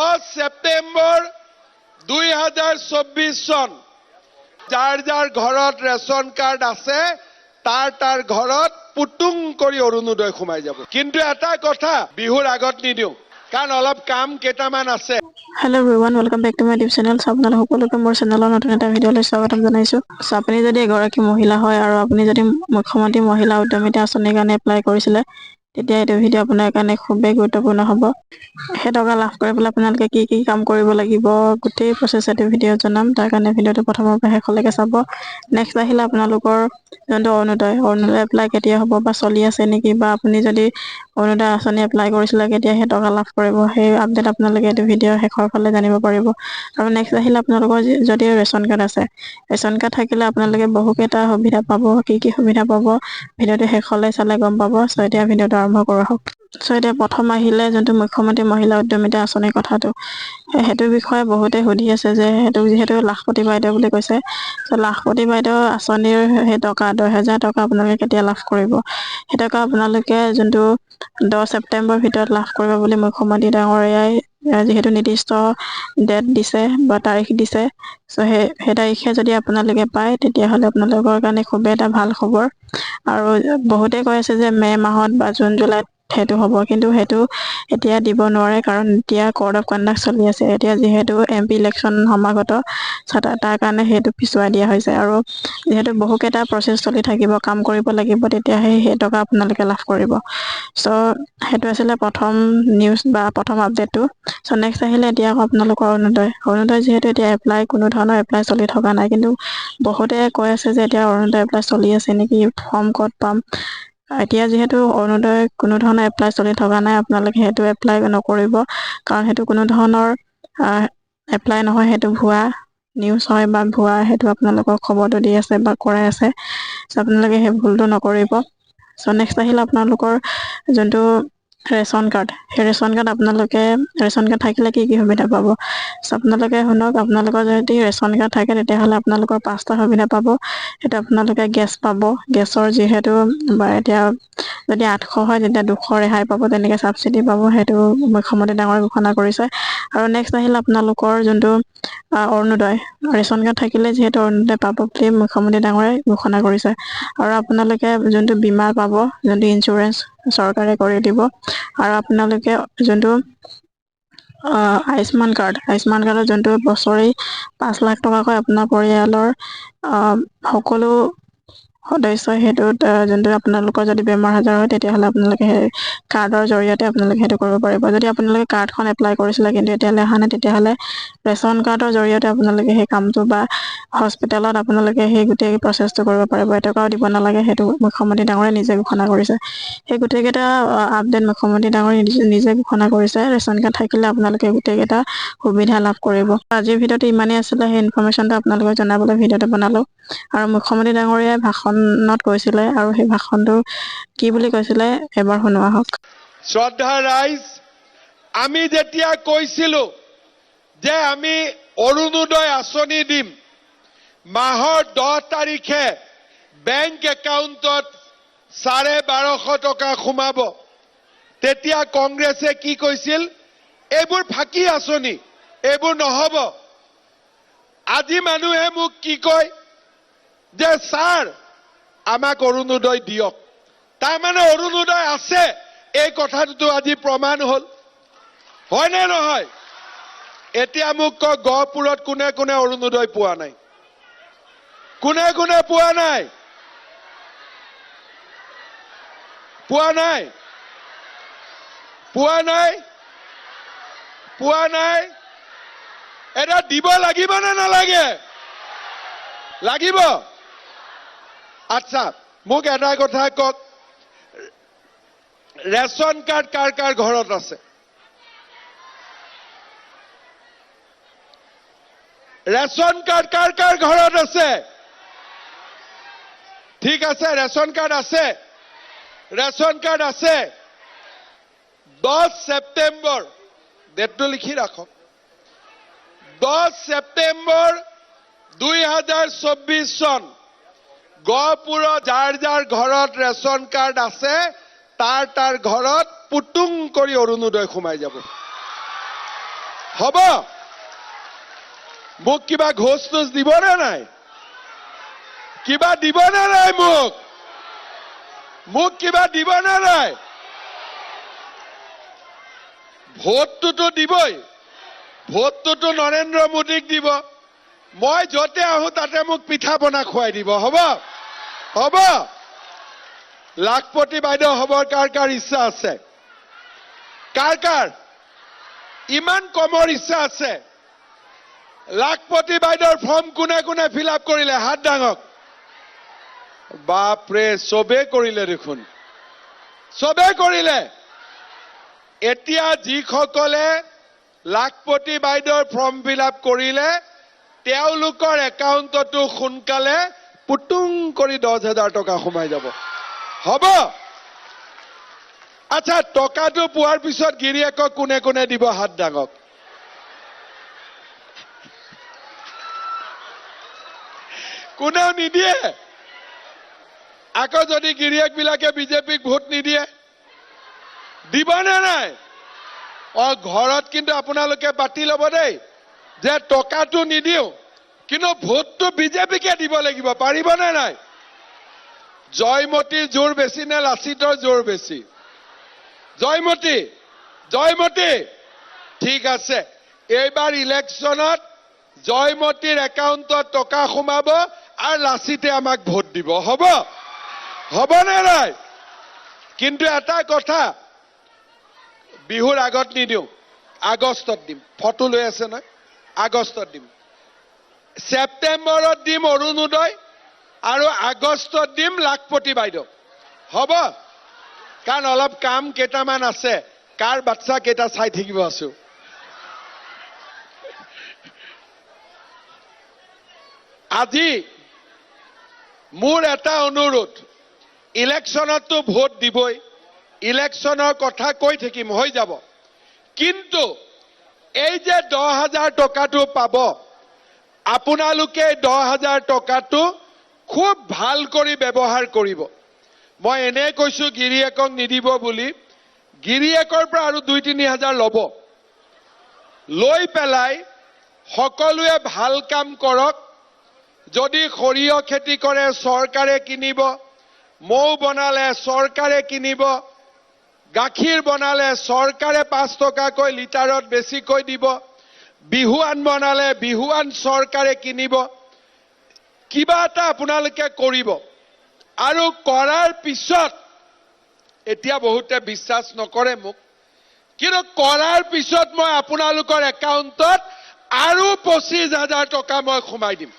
10 সেপ্টেম্বৰ 2024 চন যাৰ যাৰ ঘৰত ৰেচন কাৰ্ড আছে তাৰ ঘৰত পুটুং কৰি অৰুণোদয় সোমাই যাব। কিন্তু এটা কথা বিহুৰ আগত নিদিওঁ কাৰণ অলপ কাম কেইটামান আছে। Hello everyone, welcome back to my YouTube channel. আপোনালোক সকলোকে মোৰ চেনেলৰ নতুন এটা ভিডিঅ'লৈ স্বাগতম জনাইছো। আপুনি যদি এগৰাকী মহিলা হয় আৰু আপুনি যদি মুখ্যমন্ত্ৰী মহিলা উদ্যমিতা আঁচনিৰ কাৰণে এপ্লাই কৰিছিলে তেতিয়া এইটো ভিডিঅ' আপোনাৰ কাৰণে খুবেই গুৰুত্বপূৰ্ণ হ'ব। সেই টকা লাভ কৰিবলৈ আপোনালোকে কি কি কাম কৰিব লাগিব গোটেই প্ৰচেছ এইটো ভিডিঅ'ত জনাম। তাৰ কাৰণে ভিডিঅ'টো প্ৰথমৰ পৰা শেষলৈকে চাব। নেক্সট আহিলে আপোনালোকৰ যোনটো অৰুণোদয় এপ্লাই কেতিয়া হ'ব বা চলি আছে নেকি, বা আপুনি যদি অৰুণোদয় আঁচনি এপ্লাই কৰিছিলে কেতিয়া সেই টকা লাভ কৰিব, সেই আপডেট আপোনালোকে এইটো ভিডিঅ'ৰ শেষৰ ফালে জানিব পাৰিব। আৰু নেক্সট আহিলে আপোনালোকৰ যদি ৰেচন কাৰ্ড আছে, ৰেচন কাৰ্ড থাকিলে আপোনালোকে বহুকেইটা সুবিধা পাব। কি কি সুবিধা পাব ভিডিঅ'টো শেষলৈ চালে গম পাব। চ' এতিয়া ভিডিঅ'টো আৰম্ভ কৰা হওক। চ' এতিয়া প্ৰথম আহিলে যোনটো মুখ্যমন্ত্ৰী মহিলা উদ্যমিতা আঁচনিৰ কথাটো, সেইটো বিষয়ে বহুতে সুধি আছে যে সেইটো যিহেতু লাখপতি বাইদেউ বুলি কৈছে, চ' লাখপতি বাইদেউ আঁচনিৰ সেই টকা 10,000 টকা আপোনালোকে কেতিয়া লাভ কৰিব, সেই টকা আপোনালোকে যোনটো 10 ছেপ্টেম্বৰ ভিতৰত লাভ কৰিব বুলি মুখ্যমন্ত্ৰী ডাঙৰীয়াই যিহেতু নিৰ্দিষ্ট ডেট দিছে বা তাৰিখ দিছে। চ' সেই তাৰিখে যদি আপোনালোকে পায় তেতিয়াহ'লে আপোনালোকৰ কাৰণে খুবেই এটা ভাল খবৰ। আৰু বহুতে কৈ আছে যে মে' মাহত বা জুন জুলাইত সেইটো হ'ব, কিন্তু সেইটো এতিয়া দিব নোৱাৰে কাৰণ এতিয়া কোড অফ কণ্ডাক্ট চলি আছে। এতিয়া যিহেতু MP ইলেকশ্যন সমাগত, তাৰ কাৰণে সেইটো পিছুৱাই দিয়া হৈছে। আৰু যিহেতু বহুকেইটা প্ৰচেছ চলি থাকিব, কাম কৰিব লাগিব, তেতিয়াহে সেই টকা আপোনালোকে লাভ কৰিব। চ' সেইটো আছিলে প্ৰথম নিউজ বা প্ৰথম আপডেটটো। চ' নেক্সট আহিলে এতিয়া আকৌ আপোনালোকৰ অৰুণোদয় যিহেতু এতিয়া কোনো ধৰণৰ এপ্লাই চলি থকা নাই, কিন্তু বহুতে কৈ আছে যে এতিয়া অৰুণোদয় এপ্লাই চলি আছে নেকি, ফৰ্ম ক'ত পাম। এতিয়া যিহেতু অৰুণোদয় কোনো ধৰণৰ এপ্লাই চলি থকা নাই, আপোনালোকে সেইটো এপ্লাই নকৰিব কাৰণ সেইটো কোনো ধৰণৰ এপ্লাই নহয়, সেইটো ভুৱা নিউজ হয় বা ভুৱা সেইটো আপোনালোকক খবৰটো দি আছে বা কৰাই আছে। চ' আপোনালোকে সেই ভুলটো নকৰিব। চ' নেক্সট আহিলে আপোনালোকৰ যোনটো ৰেচন কাৰ্ড, সেই ৰেচন কাৰ্ড আপোনালোকে ৰেচন কাৰ্ড থাকিলে কি কি সুবিধা পাব। চ' আপোনালোকে শুনক, আপোনালোকৰ যদি ৰেচন কাৰ্ড থাকে তেতিয়াহ'লে আপোনালোকৰ 5টা সুবিধা পাব। সেইটো আপোনালোকে গেছ পাব, গেছৰ যিহেতু এতিয়া যদি 800 হয় তেতিয়া 200 ৰেহাই পাব, তেনেকৈ ছাবচিডি পাব। সেইটো মুখ্যমন্ত্ৰী ডাঙৰীয়াই ঘোষণা কৰিছে। আৰু নেক্সট আহিলে আপোনালোকৰ যোনটো অৰুণোদয়, ৰেচন কাৰ্ড থাকিলে যিহেতু অৰুণোদয় পাব বুলি মুখ্যমন্ত্ৰী ডাঙৰীয়াই ঘোষণা কৰিছে। আৰু আপোনালোকে যোনটো বীমা পাব, যোনটো ইঞ্চুৰেঞ্চ চৰকাৰে কৰি দিব। আৰু আপোনালোকে যোনটো আয়ুস্মান কাৰ্ডৰ যোনটো বছৰি 5 লাখ টকাকৈ আপোনাৰ পৰিয়ালৰ সকলো সদস্যই সেইটোত যোনটো আপোনালোকৰ যদি বেমাৰ আজাৰ হয় তেতিয়াহ'লে আপোনালোকে সেই কাৰ্ডৰ জৰিয়তে আপোনালোকে সেইটো কৰিব পাৰিব। যদি আপোনালোকে কাৰ্ডখন এপ্লাই কৰিছিলে কিন্তু এতিয়ালৈ অহা নাই, তেতিয়াহ'লে ৰেচন কাৰ্ডৰ জৰিয়তে আপোনালোকে সেই কামটো বা হস্পিটেলত আপোনালোকে সেই গোটেই প্ৰচেছটো কৰিব পাৰিব। এটকাও দিব নালাগে, সেইটো মুখ্যমন্ত্ৰী ডাঙৰীয়াই নিজে ঘোষণা কৰিছে। সেই গোটেইকেইটা আপডেট মুখ্যমন্ত্ৰী ডাঙৰীয়াই নিজে ঘোষণা কৰিছে। ৰেচন কাৰ্ড থাকিলে আপোনালোকে গোটেইকেইটা সুবিধা লাভ কৰিব। আজিৰ ভিডিঅ'টো ইমানেই আছিলে, সেই ইনফৰমেশ্যনটো আপোনালোকক জনাবলৈ ভিডিঅ'টো বনালোঁ। আৰু মুখ্যমন্ত্ৰী ডাঙৰীয়াই ভাষণত কৈছিলে, আৰু সেই ভাষণটো কি বুলি কৈছিলে এবাৰ শুনোৱা হওক। শ্ৰদ্ধা ৰাইজ, আমি যেতিয়া কৈছিলো যে আমি অৰুণোদয় আঁচনি দিম, মাহৰ 10 তাৰিখে বেংক একাউণ্টত 1250 টকা সোমাব, তেতিয়া কংগ্ৰেছে কি কৈছিল, এইবোৰ ফাঁকি আঁচনি, এইবোৰ নহ'ব। আজি মানুহে মোক কি কয় যে ছাৰ আমাক অৰুণোদয় দিয়ক, তাৰমানে অৰুণোদয় আছে, এই কথাটোতো আজি প্ৰমাণ হ'ল, হয় নে নহয়? এতিয়া মোক কওক, গহপুৰত কোনে কোনে অৰুণোদয় পোৱা নাই? কোনে কোনে পোৱা নাই? পোৱা নাই? পোৱা নাই? পোৱা নাই? এটা দিব লাগিব নে নালাগে? লাগিব। আচ্ছা, মোক এটা কথা কওক, ৰেচন কাৰ্ড কাৰ কাৰ ঘৰত আছে? ৰেচন কাৰ্ড কাৰ কাৰ ঘৰত আছে? ঠিক আছে, ৰেচন কাৰ্ড আছে, ৰেচন কাৰ্ড আছে। 10 ছেপ্টেম্বৰ, ডেটটো লিখি ৰাখক, 10 ছেপ্টেম্বৰ 2024 চন গহপুৰত যাৰ যাৰ ঘৰত ৰেচন কাৰ্ড আছে তাৰ ঘৰত পুটুং কৰি অৰুণোদয় সোমাই যাব। হ'ব মোক কিবা ঘোষ টোচ দিব নে নাই কিবা দিব নে নাই মোক কিবা দিব নে নাই ভোটটোতো দিবই ভোটটোতো নৰেন্দ্ৰ মোদীক দিব মই যতে আহো তাতে মোক পিঠা বনা খুৱাই দিব হ'ব হ'ব লাখপতি বাইদেউ হবৰ কাৰ ইচ্ছা আছে কাৰ ইমান কমৰ ইচ্ছা আছে লাখপতি বাইদেউৰ ফৰ্ম কোনে ফিল আপ কৰিলে হাত ডাঙক বাপৰে চবে কৰিলে দেখোন চবে কৰিলে এতিয়া যিসকলে লাখপতি বাইদেউৰ ফৰ্ম ফিল আপ কৰিলে তেওঁলোকৰ একাউণ্টতো সোনকালে পুটুং কৰি 10,000 টকা সোমাই যাব হ'ব আচ্ছা টকাটো পোৱাৰ পিছত গিৰিয়েকক কোনে দিব হাত ডাঙক কোনেও নিদিয়ে আকৌ যদি গিৰিয়েক বিলাকে বিজেপিক ভোট নিদিয়ে দিবনে নাই ঘৰত কিন্তু আপোনালোকে পাতি ল'ব দেই যে টকাটো নিদিও কিন্তু ভোটটো বিজেপিকে দিব লাগিব পাৰিবনে নাই জয়মতীৰ জোৰ বেছি নে লাচিতৰ জোৰ বেছি জয়মতী ঠিক আছে এইবাৰ ইলেকশ্যনত জয়মতীৰ একাউণ্টত টকা সোমাব আৰু লাচিতে আমাক ভোট দিব হ'বনে নাই কিন্তু এটা কথা বিহুৰ আগত নিদিওঁ আগষ্টত দিম ফটো লৈ আছে নহয় আগষ্টত দিম ছেপ্টেম্বৰত দিম অৰুণোদয় আৰু আগষ্টত দিম লাখপতি বাইদেউ হ'ব কাৰণ অলপ কাম কেইটামান আছে কাৰ বাচ্চা কেইটা চাই থাকিব আছো আজি মোৰ এটা অনুৰোধ ইলেকশ্যনতো ভোট দিবই ইলেকশ্যনৰ কথা কৈ থাকিম হৈ যাব কিন্তু এই যে 10,000 টকাটো পাব আপোনালোকে 10,000 টকাটো খুব ভাল কৰি ব্যৱহাৰ কৰিব মই এনে কৈছো গিৰিয়েকক নিদিব বুলি গিৰিয়েকৰ পৰা আৰু 2-3,000 ল'ব লৈ পেলাই সকলোৱে ভাল কাম কৰক যদি সৰিয়হ খেতি কৰে চৰকাৰে কিনিব মৌ বনালে চৰকাৰে কিনিব গাখীৰ বনালে চৰকাৰে 5 টকাকৈ লিটাৰত বেছিকৈ দিব বিহুৱান বনালে বিহুৱান চৰকাৰে কিনিব কিবা এটা আপোনালোকে কৰিব আৰু কৰাৰ পিছত এতিয়া বহুতে বিশ্বাস নকৰে মোক কিন্তু কৰাৰ পিছত মই আপোনালোকৰ একাউণ্টত আৰু 25,000 টকা মই সোমাই দিম